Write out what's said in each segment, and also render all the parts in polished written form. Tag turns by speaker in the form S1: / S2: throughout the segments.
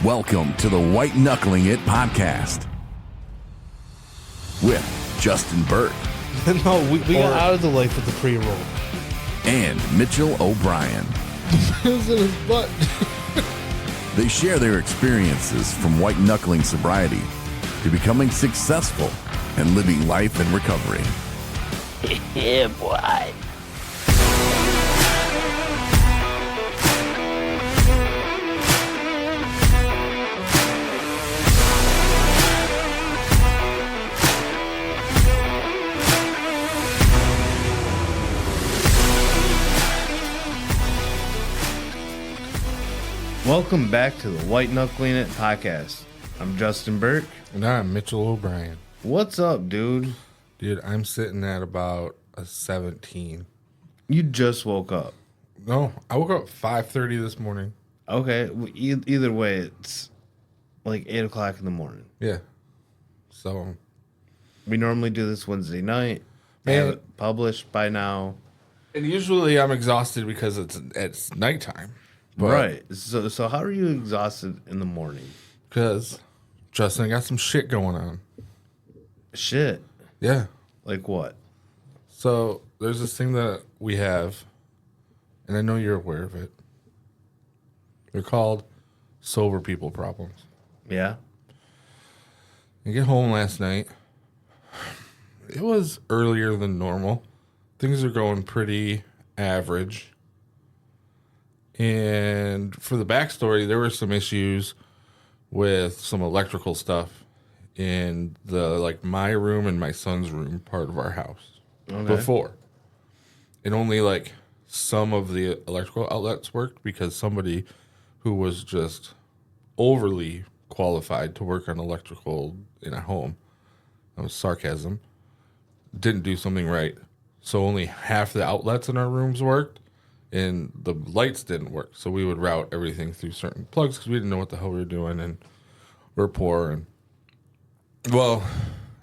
S1: Welcome to the White Knuckling It podcast with Justin Burke
S2: No, we got out of the life with the pre-roll.
S1: and Mitchell O'Brien.
S2: It was in his butt.
S1: They share their experiences from white knuckling sobriety to becoming successful and living life in recovery.
S3: Yeah, boy.
S2: Welcome back to the White Knuckling It podcast. I'm Justin Burke.
S4: And I'm Mitchell O'Brien.
S2: What's up, dude?
S4: Dude, I'm sitting at about a 17.
S2: You just woke up.
S4: No, I woke up 5:30 this morning.
S2: Okay, well, either way, it's like 8 o'clock in the morning.
S4: Yeah. So,
S2: We normally do this Wednesday night.
S4: Man.
S2: Have it published by now.
S4: and usually I'm exhausted because it's nighttime. But
S2: Right. So how are you exhausted in the morning?
S4: Because, Justin, I got some shit going on.
S2: Shit.
S4: Yeah.
S2: Like what?
S4: So, there's this thing that we have, and I know you're aware of it. They're called sober people problems.
S2: Yeah?
S4: I get home last night. It was earlier than normal. Things are going pretty average. And for the backstory, there were some issues with some electrical stuff in the my room and my son's room part of our house before. And only some of the electrical outlets worked because somebody who was just overly qualified to work on electrical in a home, that was sarcasm, didn't do something right. So only half the outlets in our rooms worked and the lights didn't work. So we would route everything through certain plugs because we didn't know what the hell we were doing and we're poor. And well,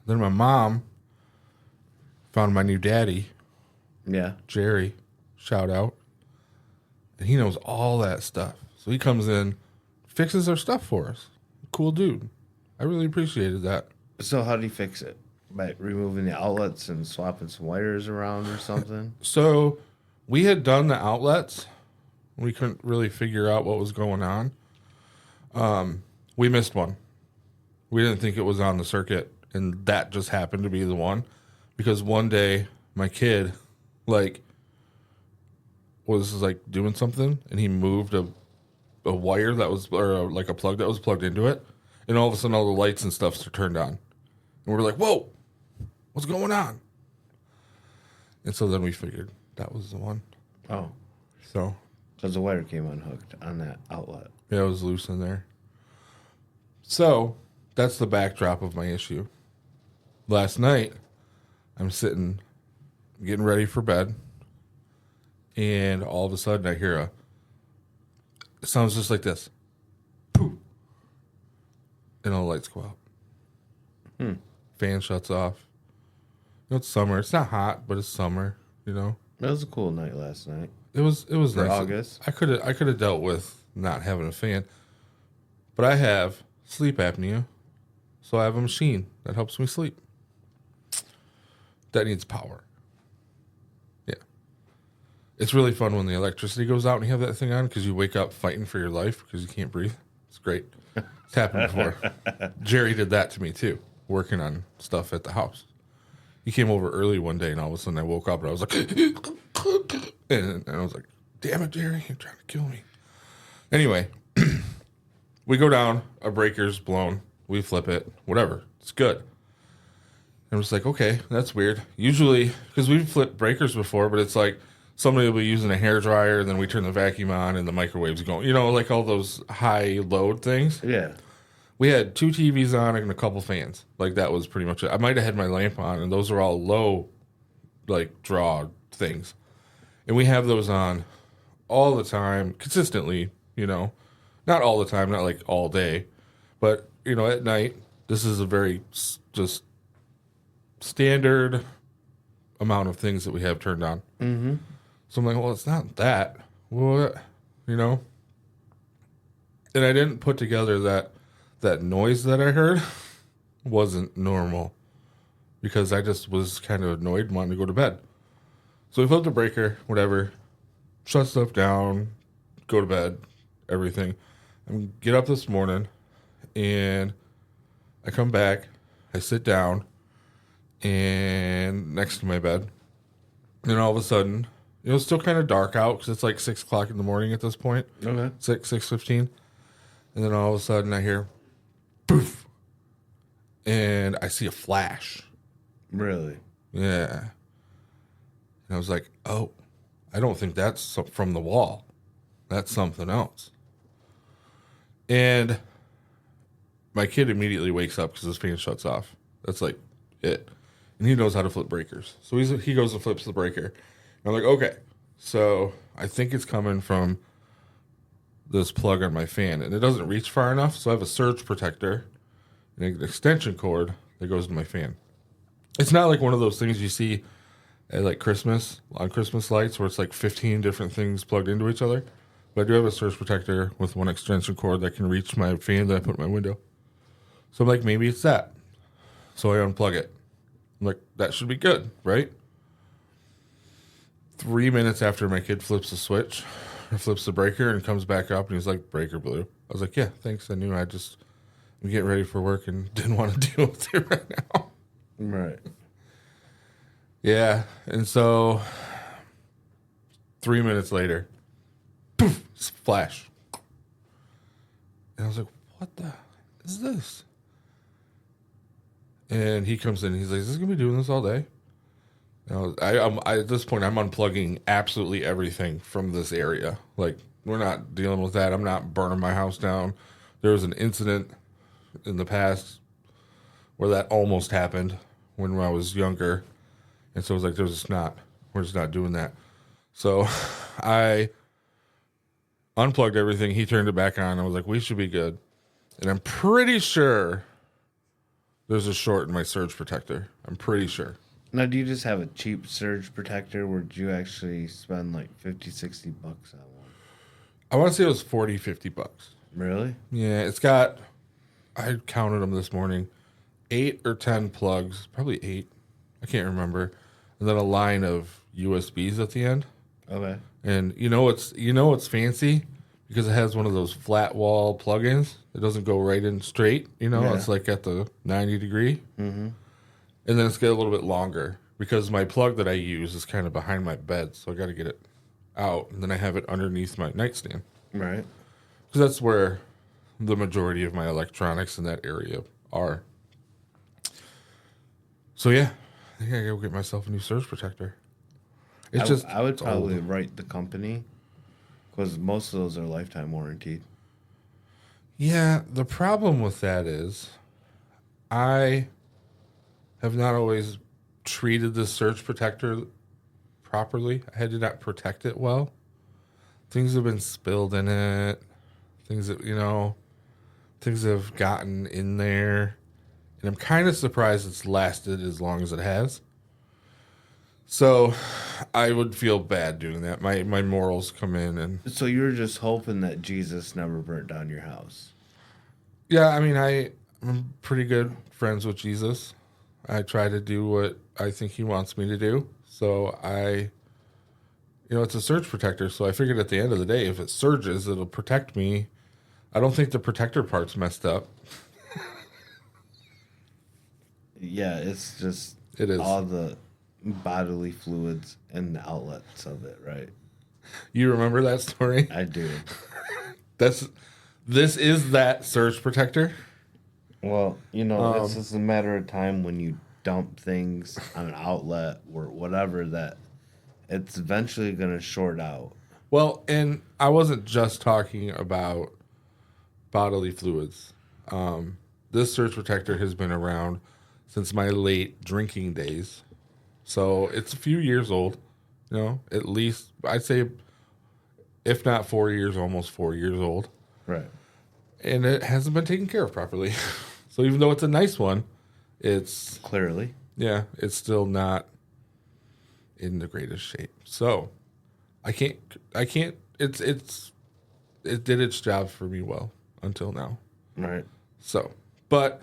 S4: then my mom found my new daddy,
S2: Yeah.
S4: Jerry, shout out, and he knows all that stuff. So he comes in, fixes our stuff for us. Cool dude. I really appreciated that.
S2: So how do you fix it? By removing the outlets and swapping some wires around or something?
S4: So we had done the outlets. We couldn't really figure out what was going on. We missed one. We didn't think it was on the circuit, and that just happened to be the one. Because one day, my kid, was doing something, and he moved a wire that was, or a plug that was plugged into it, and all of a sudden, all the lights and stuff turned on, and we're like, "Whoa, what's going on?" And so then we figured that was the one.
S2: Oh.
S4: So
S2: Because the wire came unhooked on that outlet.
S4: yeah, it was loose in there. So that's the backdrop of my issue. Last night, I'm sitting, getting ready for bed, and all of a sudden I hear it sounds just like this. Poof. And all the lights go out. Fan shuts off. It's summer. It's not hot, but it's summer,
S2: It was a cool night last night.
S4: It was
S2: For
S4: nice.
S2: August.
S4: I could have dealt with not having a fan, but I have sleep apnea, so I have a machine that helps me sleep. That needs power. Yeah, it's really fun when the electricity goes out and you have that thing on because you wake up fighting for your life because you can't breathe. It's great. It's happened before. Jerry did that to me too, working on stuff at the house. He came over early one day, and all of a sudden I woke up and I was like, and I was like, "Damn it, Jerry, you're trying to kill me." Anyway, we go down, a breaker's blown, we flip it, whatever, it's good. And it's like, okay, that's weird. Usually, because we've flipped breakers before, but it's like somebody will be using a hairdryer, and then we turn the vacuum on, and the microwave's going, like all those high load things.
S2: Yeah.
S4: We had 2 TVs on and a couple fans. That was pretty much it. I might have had my lamp on, and those are all low, draw things. And we have those on all the time, consistently, Not all the time, not all day. But, at night, this is a very just standard amount of things that we have turned on. Mm-hmm. So I'm like, well, it's not that. What? And I didn't put together that noise that I heard wasn't normal because I just was kind of annoyed and wanted to go to bed. So we flipped the breaker, whatever, shut stuff down, go to bed, everything. I get up this morning and I come back, I sit down and next to my bed. And all of a sudden, it's still kind of dark out because it's like 6 o'clock in the morning at this point.
S2: Okay.
S4: 6:15. And then all of a sudden I hear poof. And I see a flash.
S2: Really?
S4: Yeah. And I was like, oh, I don't think that's from the wall. That's something else. And my kid immediately wakes up because his fan shuts off. That's like it. And he knows how to flip breakers. So he goes and flips the breaker. And I'm like, okay. So I think it's coming from this plug on my fan. And it doesn't reach far enough. So I have a surge protector and an extension cord that goes to my fan. It's not like one of those things you see at like Christmas, on Christmas lights, where it's like 15 different things plugged into each other. But I do have a surge protector with one extension cord that can reach my fan that I put in my window. So I'm like, maybe it's that. So I unplug it. I'm like, that should be good, right? 3 minutes after my kid flips the switch, or flips the breaker and comes back up and he's like, breaker blew. I was like, yeah, thanks. I knew I'm getting ready for work and didn't want to deal with it right now.
S2: Right.
S4: Yeah. And so 3 minutes later, poof, flash. And I was like, what the is this? And he comes in and he's like, is this going to be doing this all day? And at this point, I'm unplugging absolutely everything from this area. Like, we're not dealing with that. I'm not burning my house down. There was an incident in the past where that almost happened when I was younger. And so I was like, we're just not doing that. So I unplugged everything. He turned it back on. I was like, we should be good. And I'm pretty sure there's a short in my surge protector. I'm pretty sure.
S2: Now, do you just have a cheap surge protector, or did you actually spend like 50, 60 bucks on one?
S4: I want to say it was 40, 50 bucks.
S2: Really?
S4: Yeah, it's got, I counted them this morning, 8 or 10 plugs, probably 8. I can't remember. And then a line of USBs at the end.
S2: Okay.
S4: And you know it's fancy because it has one of those flat wall plug-ins. It doesn't go right in straight,
S2: Yeah.
S4: It's like at the 90 degree.
S2: Mm-hmm.
S4: And then it's got a little bit longer because my plug that I use is kind of behind my bed, so I got to get it out. And then I have it underneath my nightstand.
S2: Right.
S4: Because that's where the majority of my electronics in that area are. So yeah, I think I gotta go get myself a new surge protector.
S2: I would
S4: it's
S2: probably
S4: old.
S2: write the company because most of those are lifetime warranted.
S4: Yeah, the problem with that is I have not always treated the surge protector properly. I did not protect it well. Things have been spilled in it. Things have gotten in there. And I'm kind of surprised it's lasted as long as it has. So I would feel bad doing that. My morals come in and
S2: So you're just hoping that Jesus never burnt down your house.
S4: yeah, I mean I'm pretty good friends with Jesus. I try to do what I think he wants me to do. So it's a surge protector. So I figured at the end of the day, if it surges, it'll protect me. I don't think the protector part's messed up.
S2: Yeah, it's just
S4: It is.
S2: all the bodily fluids and the outlets of it, right?
S4: You remember that story?
S2: I do.
S4: This is that surge protector.
S2: Well, it's just a matter of time when you dump things on an outlet or whatever that it's eventually going to short out.
S4: Well, and I wasn't just talking about bodily fluids. This surge protector has been around since my late drinking days. So it's a few years old, at least I'd say, if not 4 years, almost 4 years old.
S2: Right.
S4: And it hasn't been taken care of properly. So even though it's a nice one, it's
S2: Clearly.
S4: it's still not in the greatest shape. So it did its job for me well. until now.
S2: Right.
S4: So, but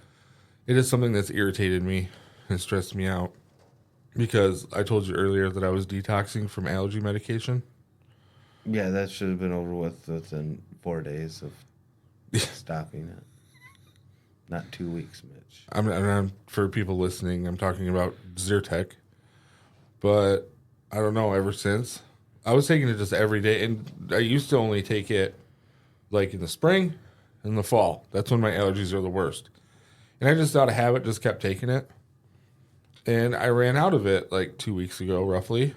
S4: it is something that's irritated me and stressed me out because I told you earlier that I was detoxing from allergy medication.
S2: Yeah, that should have been over with within 4 days of stopping it. Not 2 weeks, Mitch.
S4: I'm for people listening, I'm talking about Zyrtec. But I don't know, ever since I was taking it just every day, and I used to only take it like in the spring and the fall. That's when my allergies are the worst. And I just out of habit just kept taking it. And I ran out of it like 2 weeks ago, roughly.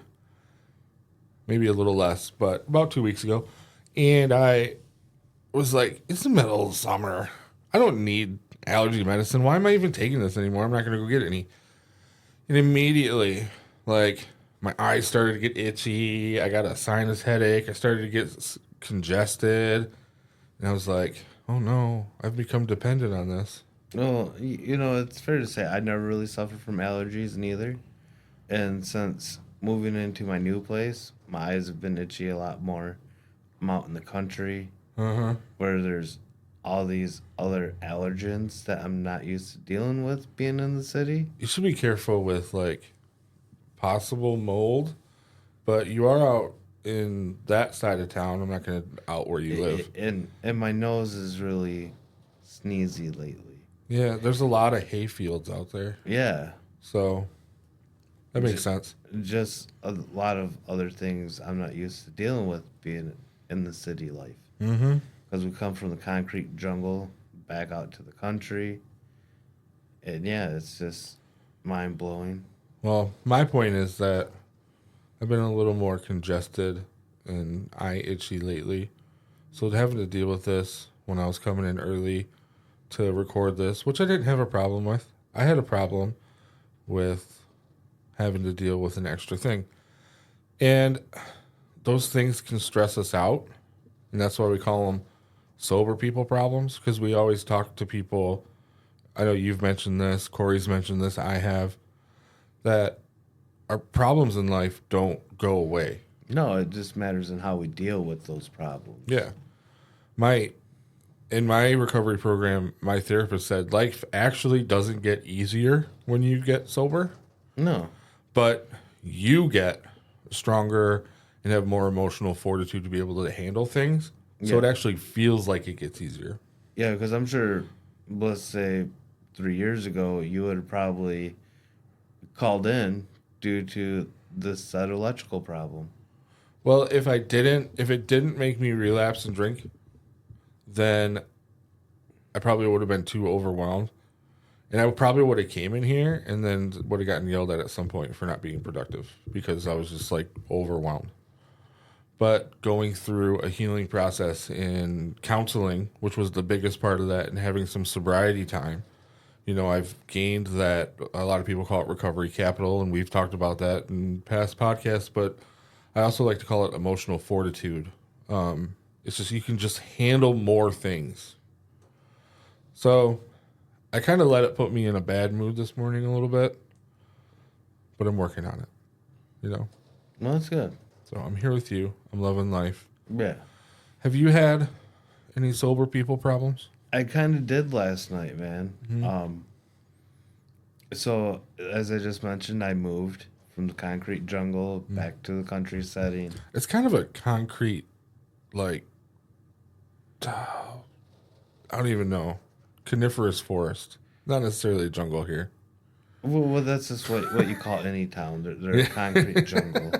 S4: Maybe a little less, but about 2 weeks ago. And I was like, it's the middle of summer. I don't need allergy medicine. Why am I even taking this anymore? I'm not going to go get any. And immediately, like, my eyes started to get itchy. I got a sinus headache. I started to get congested. And I was like, oh no, I've become dependent on this.
S2: Well, you know, it's fair to say I never really suffered from allergies neither. And since moving into my new place, my eyes have been itchy a lot more. I'm out in the country where there's all these other allergens that I'm not used to dealing with being in the city.
S4: You should be careful with, like, possible mold, but you are out in that side of town. I'm not going to out where you live.
S2: And my nose is really sneezy lately.
S4: Yeah, there's a lot of hay fields out there.
S2: Yeah.
S4: So that makes sense.
S2: Just a lot of other things I'm not used to dealing with being in the city life.
S4: Mm-hmm.
S2: Because we come from the concrete jungle back out to the country. And yeah, it's just mind-blowing.
S4: Well, my point is that I've been a little more congested and eye itchy lately. So having to deal with this when I was coming in early to record this, which I didn't have a problem with. I had a problem with having to deal with an extra thing. And those things can stress us out. And that's why we call them sober people problems, because we always talk to people. I know you've mentioned this, Corey's mentioned this, I have, that our problems in life don't go away.
S2: No, it just matters in how we deal with those problems.
S4: Yeah. In my recovery program, my therapist said life actually doesn't get easier when you get sober,
S2: No.
S4: but you get stronger and have more emotional fortitude to be able to handle things. So
S2: Yeah.
S4: it actually feels like it gets easier.
S2: Yeah, because I'm sure, let's say 3 years ago, you would have probably called in due to this said electrical problem.
S4: Well, if it didn't make me relapse and drink, then I probably would have been too overwhelmed. And I probably would have came in here and then would have gotten yelled at some point for not being productive because I was just like overwhelmed. But going through a healing process in counseling, which was the biggest part of that, and having some sobriety time, you know, I've gained that. A lot of people call it recovery capital, and we've talked about that in past podcasts, but I also like to call it emotional fortitude. It's just you can just handle more things. So I kind of let it put me in a bad mood this morning a little bit, but I'm working on it, you know.
S2: Well, that's good.
S4: So I'm here with you. I'm loving life.
S2: Yeah.
S4: Have you had any sober people problems?
S2: I kind of did last night, man.
S4: Mm-hmm.
S2: So, as I just mentioned, I moved from the concrete jungle
S4: Mm-hmm.
S2: back to the country setting.
S4: It's kind of a concrete, like, I don't even know, coniferous forest. Not necessarily a jungle here.
S2: Well, that's just what you call any town. They're a concrete jungle.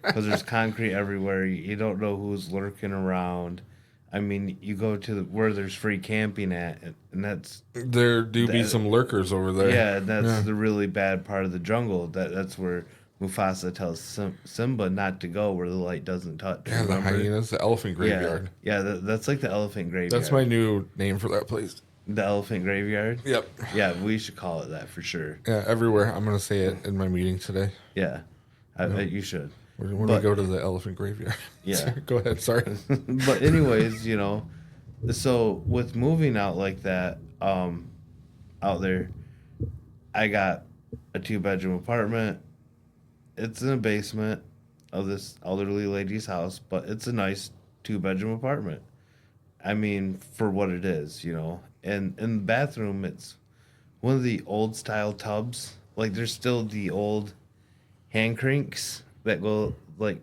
S2: Because there's concrete everywhere. You don't know who's lurking around. I mean, you go to where there's free camping at, and that's...
S4: There do be some lurkers over there.
S2: Yeah, that's the really bad part of the jungle. That's where Mufasa tells Simba not to go, where the light doesn't touch.
S4: Yeah, the
S2: remember?
S4: hyenas, the elephant graveyard.
S2: Yeah, that's like the elephant graveyard.
S4: That's my new name for that place.
S2: The elephant graveyard?
S4: Yep.
S2: Yeah, we should call it that for sure.
S4: Yeah, everywhere. I'm going to say it in my meeting today.
S2: Yeah, you should.
S4: When we go to the elephant graveyard.
S2: Yeah.
S4: Go ahead, sorry.
S2: But anyways, you know, so with moving out like that, out there, I got a 2-bedroom apartment. It's in a basement of this elderly lady's house, but it's a nice 2-bedroom apartment. I mean, for what it is, you know. And in the bathroom, it's one of the old style tubs. Like, there's still the old hand cranks that go, like,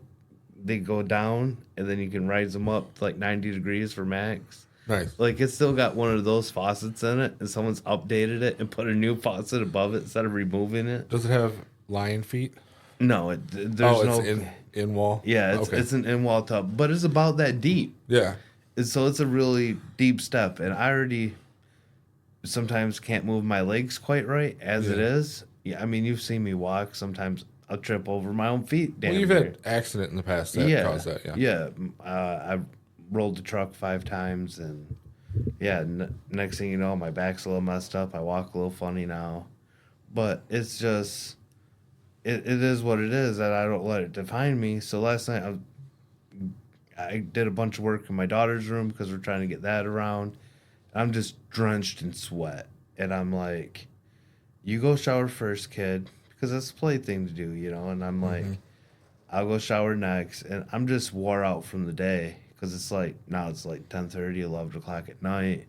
S2: they go down, and then you can raise them up to, like, 90 degrees for max.
S4: Nice.
S2: Like, it's still got one of those faucets in it, and someone's updated it and put a new faucet above it instead of removing it.
S4: Does it have lion feet?
S2: No, there's
S4: Oh,
S2: no...
S4: it's in wall?
S2: Yeah, it's an in-wall tub, but it's about that deep.
S4: Yeah.
S2: And so it's a really deep step, and I already sometimes can't move my legs quite right as it is. Yeah, I mean, you've seen me walk. Sometimes I'll trip over my own feet.
S4: Well, you've had accident in the past that caused that, yeah.
S2: Yeah. I rolled the truck 5 times, and next thing you know, my back's a little messed up. I walk a little funny now, but it's just it is what it is, and I don't let it define me. So last night I did a bunch of work in my daughter's room because we're trying to get that around. I'm just drenched in sweat, and I'm like, "You go shower first, kid," because that's the play thing to do, you know. And I'm like, "I'll go shower next," and I'm just wore out from the day because it's like now it's like 10:30, 11 o'clock at night.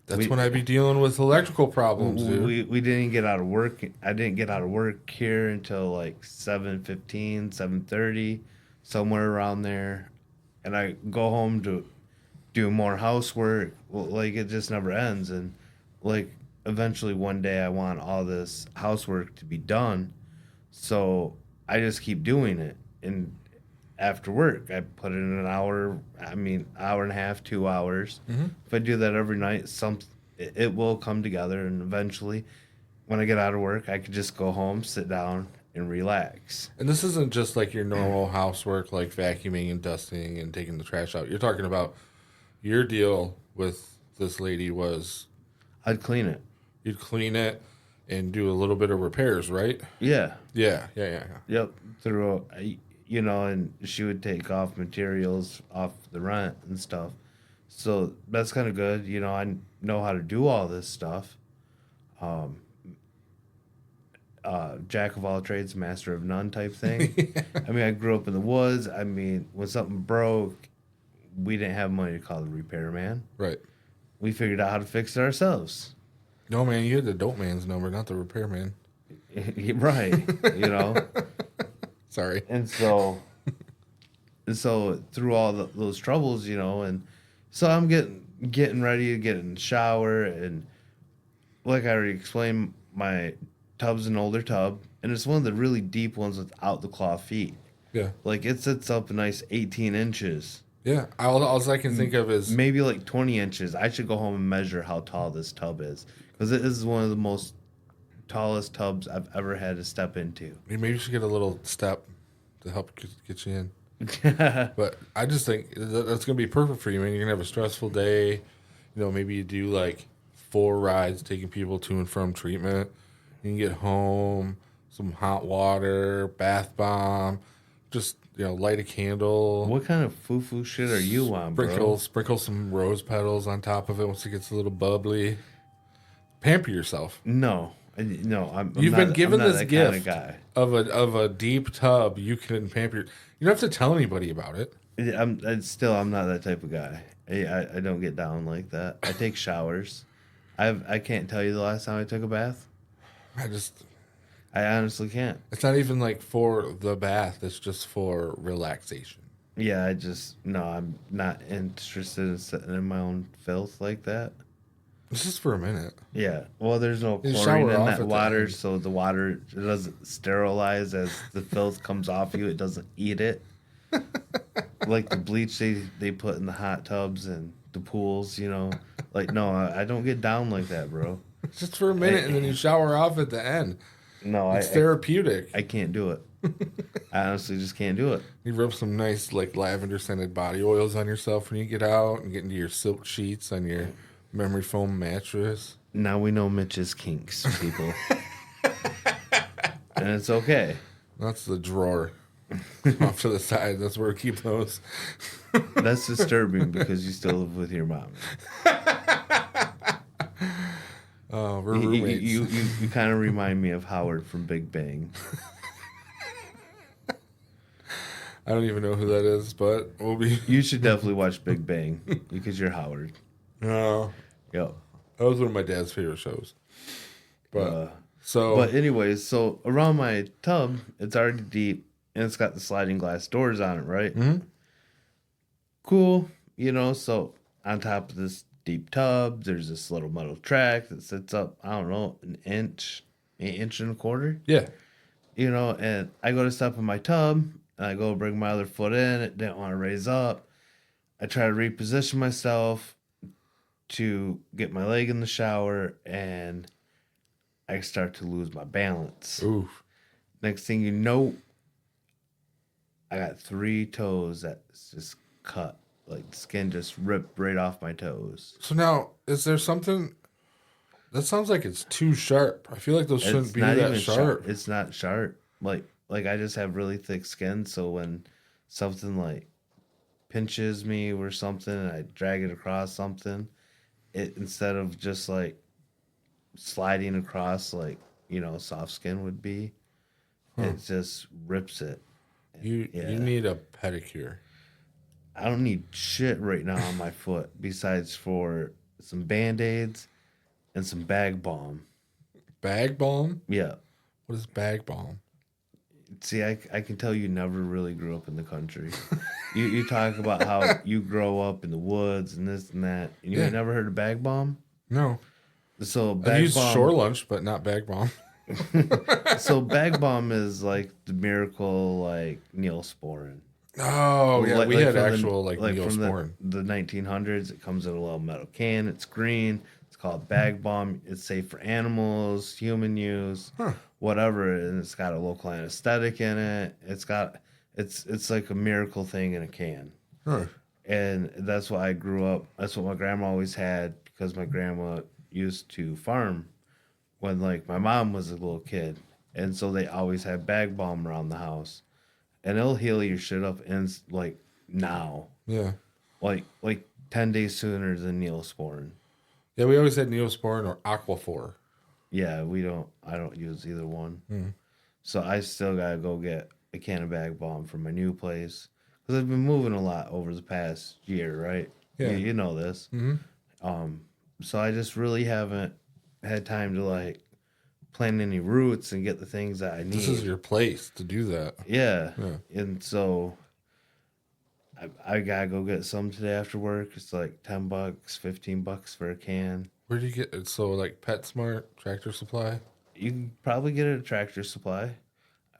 S4: That's when I be dealing with electrical problems, dude.
S2: We didn't get out of work. I didn't get out of work here until like 7:15, 7:30, somewhere around there. And I go home to do more housework. Well, like, it just never ends. And like, eventually one day I want all this housework to be done. So I just keep doing it. And after work, I put in an hour, hour and a half, 2 hours. If I do that every night, it will come together. And eventually, when I get out of work, I could just go home, sit down, and relax.
S4: And this isn't just like your normal housework, like vacuuming and dusting and taking the trash out. You're talking about your deal with this lady was
S2: I'd clean it.
S4: you'd clean it and do a little bit of repairs, right?
S2: Yeah.
S4: Yeah.
S2: Yep. Through, you know, and she would take off materials off the rent and stuff. So that's kind of good. You know, I know how to do all this stuff. Jack of all trades, master of none type thing. I mean, I grew up in the woods. I mean, when something broke, we didn't have money to call the repairman.
S4: Right.
S2: We figured out how to fix it ourselves.
S4: No, man, you had the dope man's number, not the repairman.
S2: Right. You know?
S4: Sorry.
S2: And so through all those troubles, you know, and so I'm getting ready to get in the shower, and like I already explained, my tub's an older tub, and it's one of the really deep ones without the claw feet.
S4: Yeah.
S2: Like, it sits up a nice 18 inches.
S4: Yeah. All I can think of is
S2: Maybe like 20 inches. I should go home and measure how tall this tub is, because it is one of the most tallest tubs I've ever had to step into.
S4: maybe you should get a little step to help get you in. But I just think that's going to be perfect for you, man. You're going to have a stressful day. You know, maybe you do like 4 rides taking people to and from treatment. You can get home, some hot water, bath bomb, just, you know, light a candle.
S2: What kind of foo-foo shit are you on, bro?
S4: Sprinkle some rose petals on top of it once it gets a little bubbly. Pamper yourself.
S2: No,
S4: You've
S2: I'm
S4: been
S2: not,
S4: given
S2: I'm not
S4: this
S2: that
S4: gift
S2: kind of guy.
S4: of a deep tub. You can pamper. You don't have to tell anybody about it.
S2: I'm not that type of guy. I don't get down like that. I take showers. I can't tell you the last time I took a bath. I honestly can't.
S4: It's not even like for the bath. It's just for relaxation.
S2: Yeah, I'm not interested in sitting in my own filth like that.
S4: It's just for a minute.
S2: Yeah. Well, there's no
S4: You
S2: chlorine
S4: shower
S2: in
S4: off
S2: that
S4: at the
S2: water,
S4: end.
S2: so the water it doesn't sterilize as the filth comes off you. It doesn't eat it. Like the bleach they put in the hot tubs and the pools, you know. Like, no, I don't get down like that, bro.
S4: It's just for a minute, and then you shower off at the end.
S2: No,
S4: It's therapeutic.
S2: I can't do it. I honestly just can't do it.
S4: You rub some nice, like, lavender scented body oils on yourself when you get out and get into your silk sheets on your memory foam mattress.
S2: Now we know Mitch's kinks, people. And it's okay.
S4: That's the drawer off to the side. That's where we keep those.
S2: That's disturbing because you still live with your mom.
S4: Oh, we're roommates.
S2: You kind of remind me of Howard from Big Bang.
S4: I don't even know who that is, but we'll be.
S2: You should definitely watch Big Bang because you're Howard.
S4: No,
S2: Yep.
S4: that was one of my dad's favorite shows. But so,
S2: But anyways, so around my tub, it's already deep and it's got the sliding glass doors on it, right?
S4: Mhm.
S2: Cool. So on top of this deep tub, there's this little metal track that sits up, I don't know, an inch and a quarter.
S4: yeah,
S2: And I go to step in my tub and I go bring my other foot in. It didn't want to raise up. I try to reposition myself to get my leg in the shower and I start to lose my balance.
S4: oof.
S2: Next thing you know, I got 3 toes that's just cut. Like the skin just ripped right off my toes.
S4: So now, is there something that sounds like it's too sharp? I feel like those shouldn't
S2: It's
S4: be
S2: not
S4: that
S2: even
S4: sharp.
S2: It's not sharp. Like I just have really thick skin, so when something like pinches me or something and I drag it across something, it instead of just like sliding across like, soft skin would be, it just rips it.
S4: You
S2: Yeah.
S4: need a pedicure.
S2: I don't need shit right now on my foot besides for some Band-Aids and some bag balm.
S4: Bag balm?
S2: Yeah.
S4: What is bag balm?
S2: See, I can tell you never really grew up in the country. You talk about how you grow up in the woods and this and that, and you
S4: Yeah.
S2: ain't never heard of bag balm?
S4: No.
S2: So
S4: I've
S2: bag
S4: used
S2: balm,
S4: shore lunch, but not bag balm.
S2: so bag balm is like the miracle like Neosporin.
S4: Oh, yeah.
S2: Like-
S4: We
S2: like
S4: had
S2: from the-
S4: actual, like
S2: from
S4: Neosporin.
S2: the 1900s. It comes in a little metal can. It's green. It's called bag balm. It's safe for animals, human use, whatever. And it's got a local anesthetic in it. It's like a miracle thing in a can.
S4: Huh.
S2: And that's why I grew up. That's what my grandma always had because my grandma used to farm when like my mom was a little kid. And so they always had bag balm around the house. And it'll heal your shit up in like now.
S4: Yeah.
S2: Like 10 days sooner than Neosporin.
S4: Yeah, we always had Neosporin or Aquaphor.
S2: Yeah, I don't use either one. So I still gotta go get a can of bag balm from my new place. Because I've been moving a lot over the past year, right?
S4: Yeah.
S2: You know this. So I just really haven't had time to like plant any roots and get the things that I need.
S4: This is your place to do that.
S2: Yeah.
S4: Yeah.
S2: And so I gotta go get some today after work. It's like $10, $15 for a can.
S4: Where do you get it? So, like PetSmart, Tractor Supply?
S2: You can probably get it at Tractor Supply.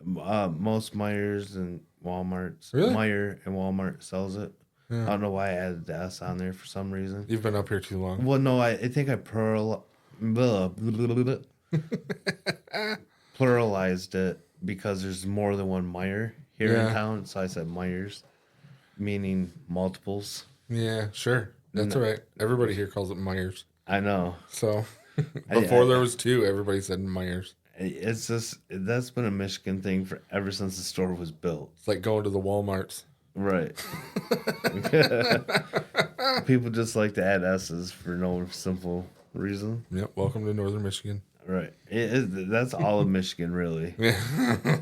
S2: Most Myers and Walmart's.
S4: Really?
S2: Meyer and Walmart sells it. I don't know why I added the S on there for some reason.
S4: You've been up here too long.
S2: Well, no, I think I pluralized it because there's more than one Meyer here
S4: Yeah.
S2: in town. So I said Myers, meaning multiples.
S4: Yeah, sure. That's all right. Everybody here calls it Myers.
S2: I know.
S4: So, before there was 2, everybody said Myers.
S2: It's just that's been a Michigan thing for ever since the store was built.
S4: It's like going to the Walmarts.
S2: Right. People just like to add S's for no simple reason.
S4: Yep. Welcome to Northern Michigan.
S2: Right. That's all of Michigan, really.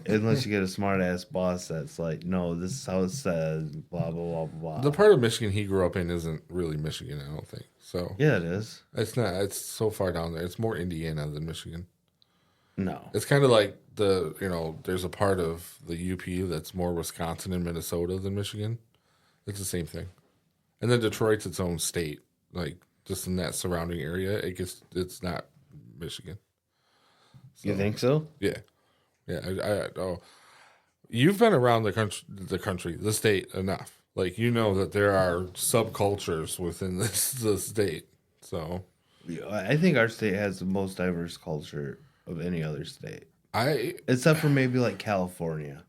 S2: Unless you get a smart ass boss that's like, no, this is how it says, blah, blah, blah, blah.
S4: The part of Michigan he grew up in isn't really Michigan, I don't think. So,
S2: Yeah, it is.
S4: it's not. It's so far down there. It's more Indiana than Michigan.
S2: No.
S4: It's kind of like there's a part of the UP that's more Wisconsin and Minnesota than Michigan. It's the same thing. And then Detroit's its own state. Like, just in that surrounding area, it's not Michigan.
S2: You think so?
S4: Yeah. Yeah. You've been around the state enough. Like, you know that there are subcultures within the state. So,
S2: I think our state has the most diverse culture of any other state.
S4: except
S2: for maybe like California.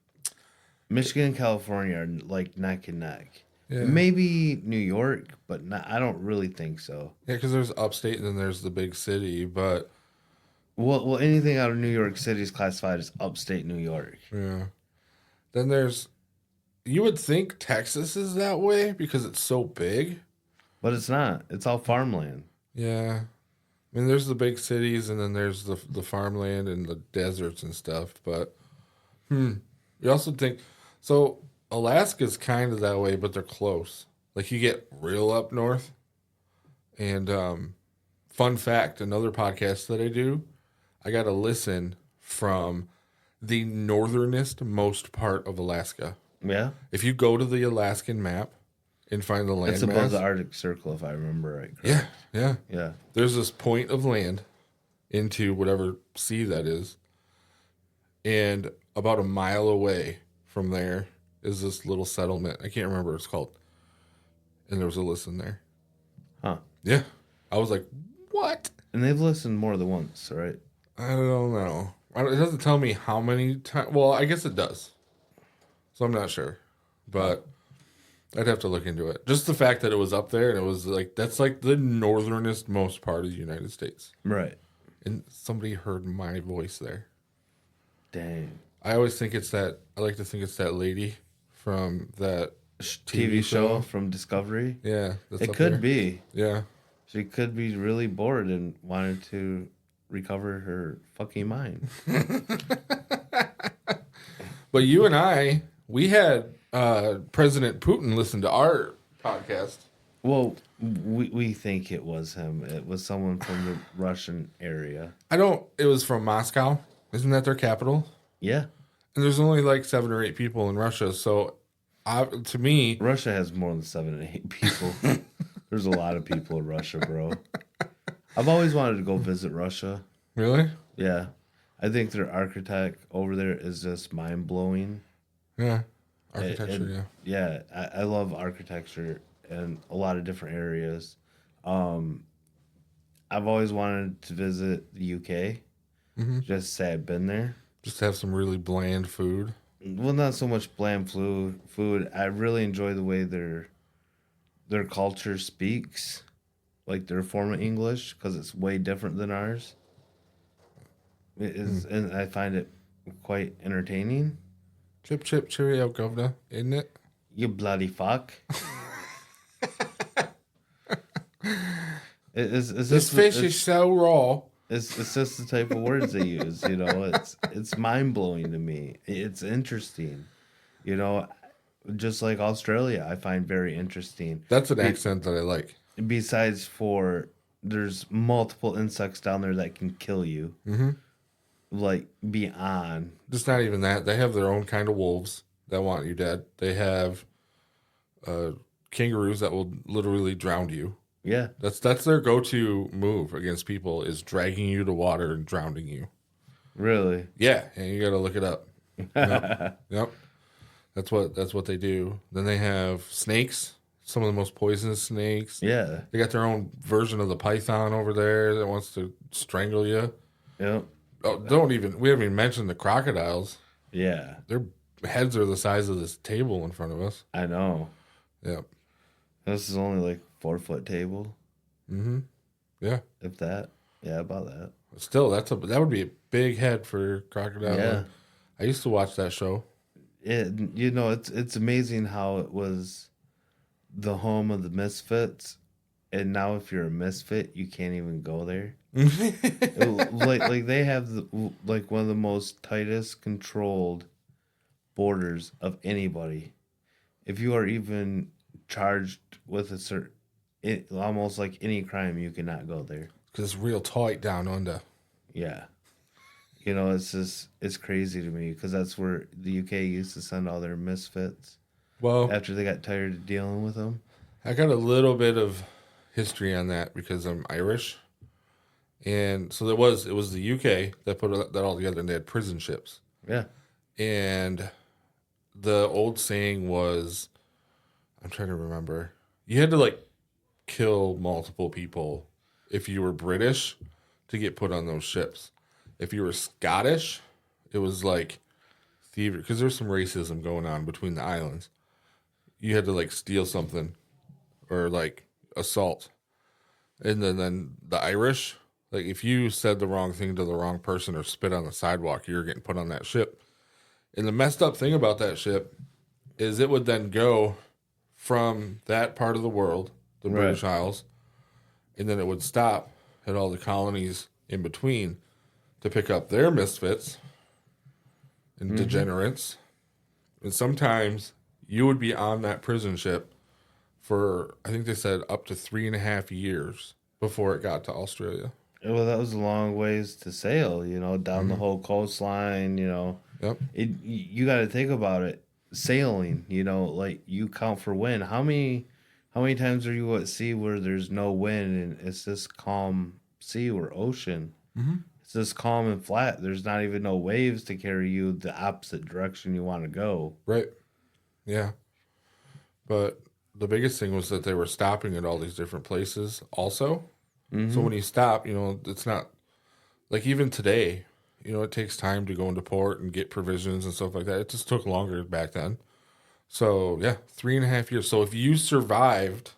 S2: Michigan and California are like neck and neck.
S4: Yeah.
S2: Maybe New York, but I don't really think so.
S4: Yeah, because there's upstate and then there's the big city, but
S2: Well, anything out of New York City is classified as upstate New York.
S4: yeah. Then you would think Texas is that way because it's so big.
S2: But it's not. It's all farmland.
S4: Yeah. I mean, there's the big cities and then there's the farmland and the deserts and stuff. But, you also think, so Alaska's kind of that way, but they're close. Like you get real up north. And fun fact, another podcast that I do, I got to listen from the northernest most part of Alaska.
S2: Yeah.
S4: If you go to the Alaskan map and find the land
S2: It's above
S4: mass,
S2: the Arctic Circle, if I remember right.
S4: yeah, yeah.
S2: Yeah.
S4: There's this point of land into whatever sea that is. And about a mile away from there is this little settlement. I can't remember what it's called. And there was a listen there.
S2: Huh.
S4: Yeah. I was like, what?
S2: And they've listened more than once, right?
S4: I don't know. It doesn't tell me how many times. Well, I guess it does. So I'm not sure. But I'd have to look into it. Just the fact that it was up there and it was like, that's like the northernest most part of the United States.
S2: Right.
S4: And somebody heard my voice there.
S2: Dang.
S4: I always think it's that, I like to think it's that lady from that
S2: TV show from Discovery.
S4: Yeah. That's
S2: It
S4: up
S2: could
S4: there.
S2: be.
S4: Yeah.
S2: She could be really bored and wanted to recover her fucking mind.
S4: But you and I, we had President Putin listen to our podcast.
S2: Well, we think it was him. It was someone from the Russian area.
S4: It was from Moscow. Isn't that their capital?
S2: Yeah.
S4: And there's only like 7 or 8 people in Russia. So to me,
S2: Russia has more than 7 and 8 people. There's a lot of people in Russia, bro. I've always wanted to go visit Russia.
S4: really?
S2: Yeah. I think their architect over there is just mind blowing.
S4: Yeah. Architecture, yeah.
S2: Yeah, I love architecture in a lot of different areas. I've always wanted to visit the UK. Just say I've been there.
S4: Just have some really bland food.
S2: Well, not so much bland food. I really enjoy the way their culture speaks, like their form of English, because it's way different than ours. It is, and I find it quite entertaining.
S4: Chip, chip, cheerio, governor, isn't it?
S2: You bloody fuck. It's
S4: This
S2: just,
S4: fish
S2: it's,
S4: is so raw.
S2: it's just the type of words they use. You know, it's mind blowing to me. It's interesting. You know, just like Australia, I find very interesting.
S4: That's an accent that I like.
S2: Besides, there's multiple insects down there that can kill you. Like beyond.
S4: Just not even that. They have their own kind of wolves that want you dead. They have kangaroos that will literally drown you.
S2: Yeah.
S4: That's their go-to move against people is dragging you to water and drowning you.
S2: Really.
S4: Yeah, and you got to look it up. Yep. That's what they do. Then they have snakes, some of the most poisonous snakes.
S2: Yeah.
S4: They got their own version of the python over there that wants to strangle you.
S2: Yep.
S4: Oh, we haven't even mentioned the crocodiles.
S2: Yeah.
S4: Their heads are the size of this table in front of us.
S2: I know.
S4: Yep.
S2: This is only like 4-foot table,
S4: Yeah.
S2: if that. Yeah, about that.
S4: Still, that would be a big head for crocodile.
S2: Yeah.
S4: I used to watch that show.
S2: It's amazing how it was the home of the misfits, and now if you're a misfit, you can't even go there. like they have like one of the most tightest controlled borders of anybody. If you are even charged with almost like any crime, you cannot go there.
S4: Because it's real tight down under.
S2: Yeah. It's crazy to me because that's where the UK used to send all their misfits
S4: Well,
S2: after they got tired of dealing with them.
S4: I got a little bit of history on that because I'm Irish. And so it was the UK that put that all together, and they had prison ships.
S2: Yeah.
S4: And the old saying was, I'm trying to remember, you had to like kill multiple people if you were British to get put on those ships. If you were Scottish, it was like thievery, because there's some racism going on between the islands. You had to like steal something or like assault. And then the Irish, like if you said the wrong thing to the wrong person or spit on the sidewalk, you were getting put on that ship. And the messed up thing about that ship is it would then go from that part of the world, the British Isles, and then it would stop at all the colonies in between to pick up their misfits and degenerates. And sometimes you would be on that prison ship for, I think they said, up to 3.5 years before it got to Australia.
S2: Well, that was a long ways to sail, down the whole coastline,
S4: Yep.
S2: You got to think about it. Sailing, like you count for wind. How many times are you at sea where there's no wind and it's this calm sea or ocean? It's just calm and flat. There's not even no waves to carry you the opposite direction you want to go.
S4: Right. Yeah. But the biggest thing was that they were stopping at all these different places also. So when you stop, it's not like even today, it takes time to go into port and get provisions and stuff like that. It just took longer back then. So yeah, 3.5 years. So if you survived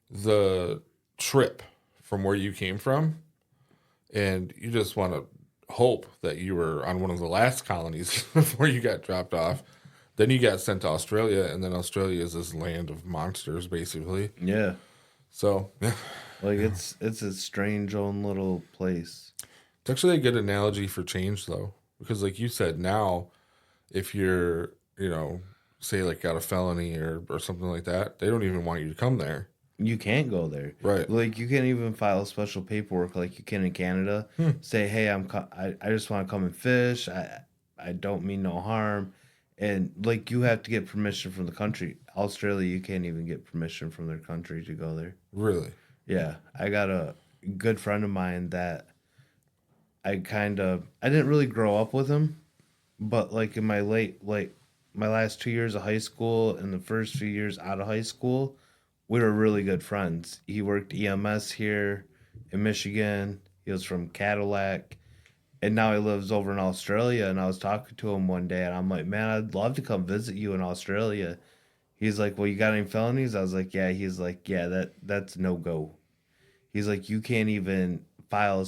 S4: the trip from where you came from, and you just want to hope that you were on one of the last colonies before you got dropped off, then you got sent to Australia, and then Australia is this land of monsters, basically.
S2: Yeah.
S4: So yeah,
S2: Like it's a strange own little place.
S4: it's actually a good analogy for change, though, because like you said, now if you're, say like got a felony or something like that, they don't even want you to come there.
S2: You can't go there.
S4: Right.
S2: Like you can't even file special paperwork like you can in Canada. Say, hey, I just want to come and fish. I don't mean no harm. And like you have to get permission from the country. Australia, you can't even get permission from their country to go there.
S4: Really?
S2: Yeah. I got a good friend of mine that I didn't really grow up with him, but like in my my last 2 years of high school and the first few years out of high school, we were really good friends. He worked EMS here in Michigan. He was from Cadillac. And now he lives over in Australia. And I was talking to him one day and I'm like, man, I'd love to come visit you in Australia. He's like, well, you got any felonies? I was like, yeah. He's like, yeah, that's no go. He's like, you can't even file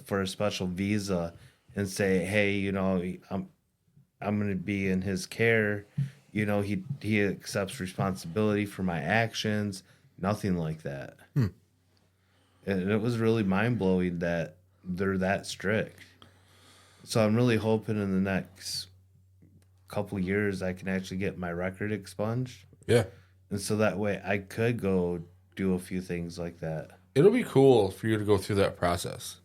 S2: for a special visa and say, hey, I'm going to be in his care. He accepts responsibility for my actions. Nothing like that. And it was really mind blowing that they're that strict. So I'm really hoping in the next couple years I can actually get my record expunged.
S4: Yeah.
S2: And so that way I could go do a few things like that.
S4: It'll be cool for you to go through that process.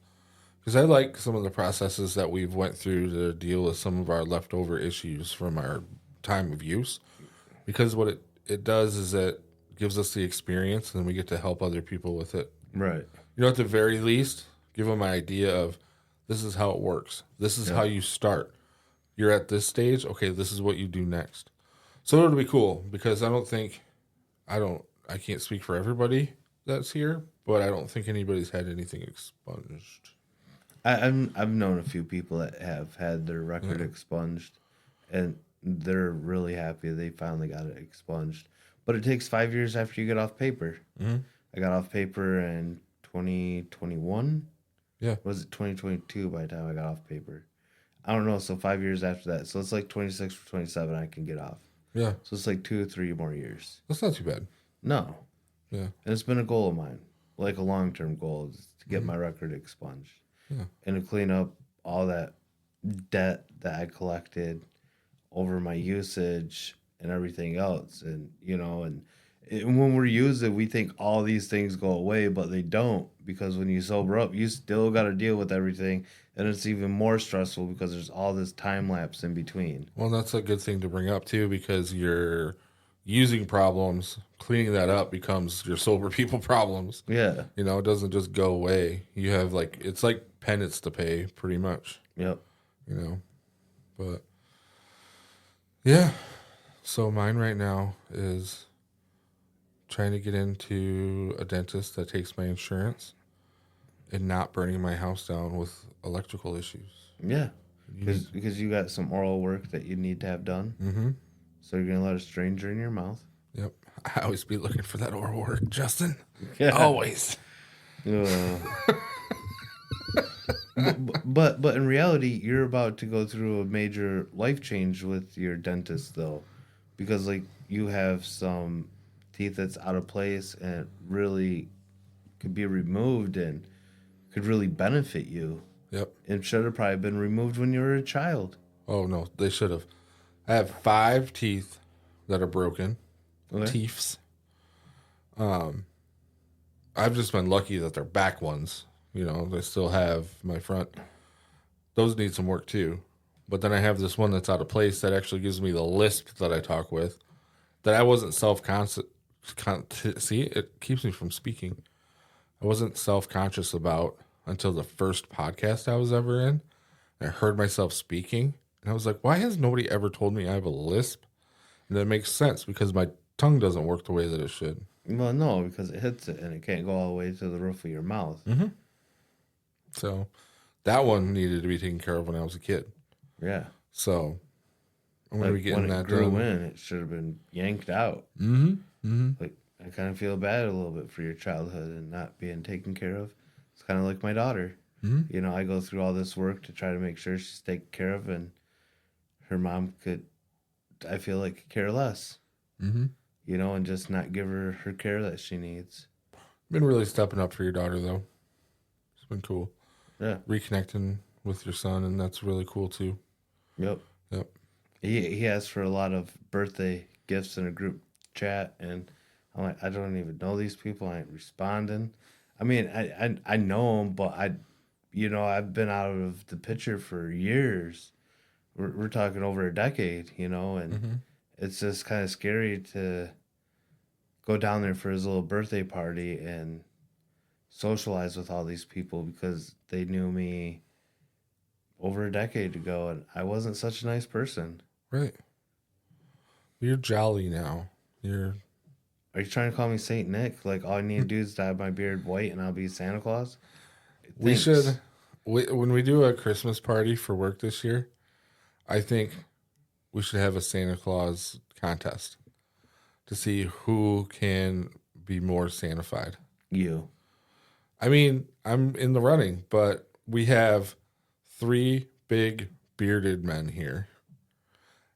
S4: Because I like some of the processes that we've went through to deal with some of our leftover issues from our time of use. Because what it does is it gives us the experience and then we get to help other people with it.
S2: Right.
S4: At the very least, give them an idea of this is how it works. This is how you start. You're at this stage. Okay, this is what you do next. So it'll be cool because I can't speak for everybody that's here, but I don't think anybody's had anything expunged.
S2: I've known a few people that have had their record expunged, and they're really happy they finally got it expunged. But it takes 5 years after you get off paper. I got off paper in 2021.
S4: Yeah.
S2: Was it 2022 by the time I got off paper? I don't know. So 5 years after that. So it's like 26 or 27 I can get off.
S4: Yeah.
S2: So it's like 2 or 3 more years.
S4: That's not too bad.
S2: No.
S4: Yeah.
S2: And it's been a goal of mine, like a long-term goal, is to get my record expunged.
S4: Yeah.
S2: And to clean up all that debt that I collected over my usage and everything else. And, and when we're using, we think all these things go away, but they don't, because when you sober up, you still got to deal with everything. And it's even more stressful because there's all this time lapse in between.
S4: Well, that's a good thing to bring up too, because your using problems, cleaning that up becomes your sober people problems.
S2: Yeah.
S4: It doesn't just go away. You have it's like penance to pay pretty much,
S2: Yep.
S4: but yeah. So mine right now is trying to get into a dentist that takes my insurance and not burning my house down with electrical issues.
S2: Yeah. Because you got some oral work that you need to have done. Mm-hmm. So you're going to let a stranger in your mouth.
S4: Yep. I always be looking for that oral work, Justin.
S2: Yeah.
S4: Always.
S2: But in reality, you're about to go through a major life change with your dentist, though. Because, like, you have some teeth that's out of place and really could be removed and could really benefit you.
S4: Yep.
S2: And should have probably been removed when you were a child.
S4: Oh, no, they should have. I have 5 teeth that are broken.
S2: Okay.
S4: Teeths. I've just been lucky that they're back ones. You know, they still have my front. Those need some work too. But then I have this one that's out of place that actually gives me the lisp that I talk with. That I wasn't self-conscious. See, it keeps me from speaking. I wasn't self-conscious about until the first podcast I was ever in. I heard myself speaking, and I was like, why has nobody ever told me I have a lisp? And that makes sense because my tongue doesn't work the way that it should.
S2: Well, no, because it hits it and it can't go all the way to the roof of your mouth.
S4: Mm-hmm. So that one needed to be taken care of when I was a kid.
S2: Yeah.
S4: So I'm going to be getting
S2: when it
S4: that
S2: grew
S4: done.
S2: in, it should have been yanked out.
S4: Mm-hmm. Mm-hmm.
S2: Like, I kind of feel bad a little bit for your childhood and not being taken care of. It's kind of like my daughter.
S4: Mm-hmm.
S2: You know, I go through all this work to try to make sure she's taken care of, and her mom could, I feel like, care less.
S4: Mm-hmm.
S2: You know, and just not give her care that she needs.
S4: Been really stepping up for your daughter, though. It's been cool.
S2: Yeah.
S4: Reconnecting with your son, and that's really cool, too.
S2: Yep.
S4: Yep.
S2: He asked for a lot of birthday gifts in a group chat, and I'm like, I don't even know these people. I ain't responding. I mean, I know them, but I've been out of the picture for years. We're talking over a decade, you know, and it's just kind of scary to go down there for his little birthday party and socialize with all these people because they knew me over a decade ago, and I wasn't such a nice person.
S4: Right. You're jolly now.
S2: Are you trying to call me Saint Nick? Like, all I need to do is dye my beard white and I'll be Santa Claus?
S4: We
S2: Thanks.
S4: should, when we do a Christmas party for work this year, I think we should have a Santa Claus contest to see who can be more Santified.
S2: You.
S4: I mean, I'm in the running, but we have 3 big bearded men here.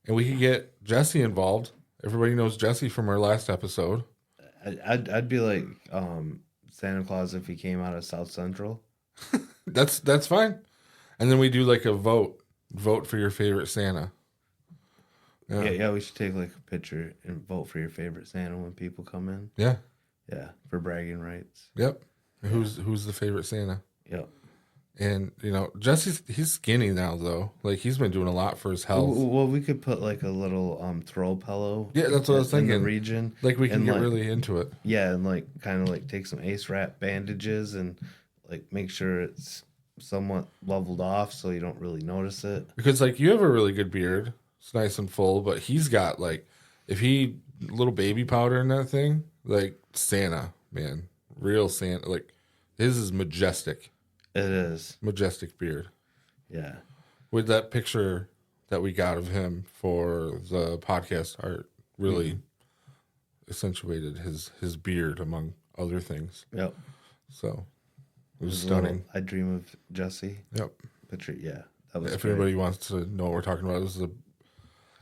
S4: And we could get Jesse involved. Everybody knows Jesse from our last episode.
S2: I'd be like Santa Claus if he came out of South Central.
S4: That's fine. And then we do like a vote for your favorite Santa.
S2: Yeah, we should take like a picture and vote for your favorite Santa when people come in.
S4: Yeah.
S2: Yeah, for bragging rights.
S4: Yep. Who's the favorite Santa?
S2: Yep.
S4: And you know, he's skinny now though. Like he's been doing a lot for his health.
S2: Well, we could put like a little throw pillow.
S4: Yeah, that's what I was
S2: in
S4: thinking.
S2: the region.
S4: Like we can
S2: and,
S4: get
S2: like,
S4: really into it.
S2: Yeah, and like kind of like take some ace wrap bandages and like make sure it's somewhat leveled off so you don't really notice it.
S4: Because like you have a really good beard. It's nice and full, but he's got like little baby powder in that thing, like Santa, man. Real Santa. Like his is majestic.
S2: It is.
S4: Majestic beard.
S2: Yeah.
S4: With that picture that we got of him for the podcast art really accentuated his beard among other things.
S2: Yep.
S4: So it was
S2: There's a
S4: stunning.
S2: little I Dream of Jesse
S4: Yep.
S2: picture. Yeah. That was
S4: If
S2: great.
S4: anybody wants to know what we're talking about, this is a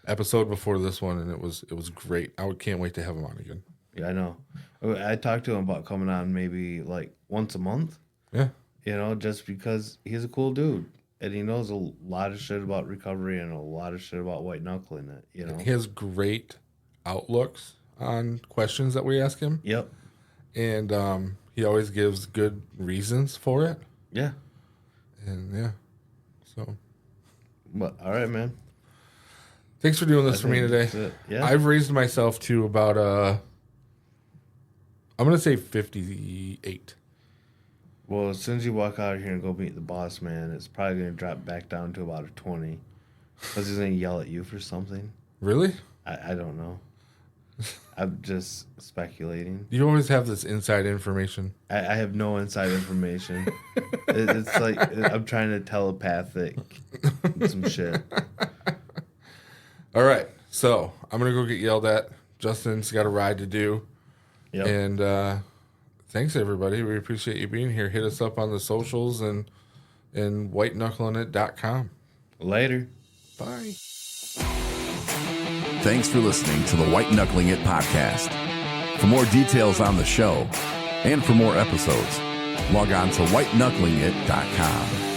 S4: episode before this one, and it was great. I can't wait to have him on again.
S2: Yeah, I know. I talked to him about coming on maybe like once a month,
S4: Yeah.
S2: you know, just because he's a cool dude. And he knows a lot of shit about recovery and a lot of shit about white knuckling it, you know?
S4: He has great outlooks on questions that we ask him,
S2: Yep.
S4: and he always gives good reasons for it.
S2: Yeah.
S4: And yeah, so
S2: But all right, man.
S4: thanks for doing this
S2: I
S4: for me
S2: think
S4: today.
S2: that's it. Yeah.
S4: I've raised myself to about I'm gonna say 58.
S2: Well, as soon as you walk out of here and go meet the boss man, it's probably going to drop back down to about a 20. Because he's going to yell at you for something.
S4: Really?
S2: I don't know. I'm just speculating.
S4: You always have this inside information.
S2: I have no inside information. It's like I'm trying to telepathic some shit.
S4: All right, so I'm gonna go get yelled at. Justin's got a ride to do,
S2: Yep.
S4: and thanks everybody. We appreciate you being here. Hit us up on the socials and whiteknucklinit.com.
S2: Later.
S4: Bye.
S1: Thanks for listening to the White Knuckling It podcast. For more details on the show and for more episodes, log on to whiteknucklingit.com.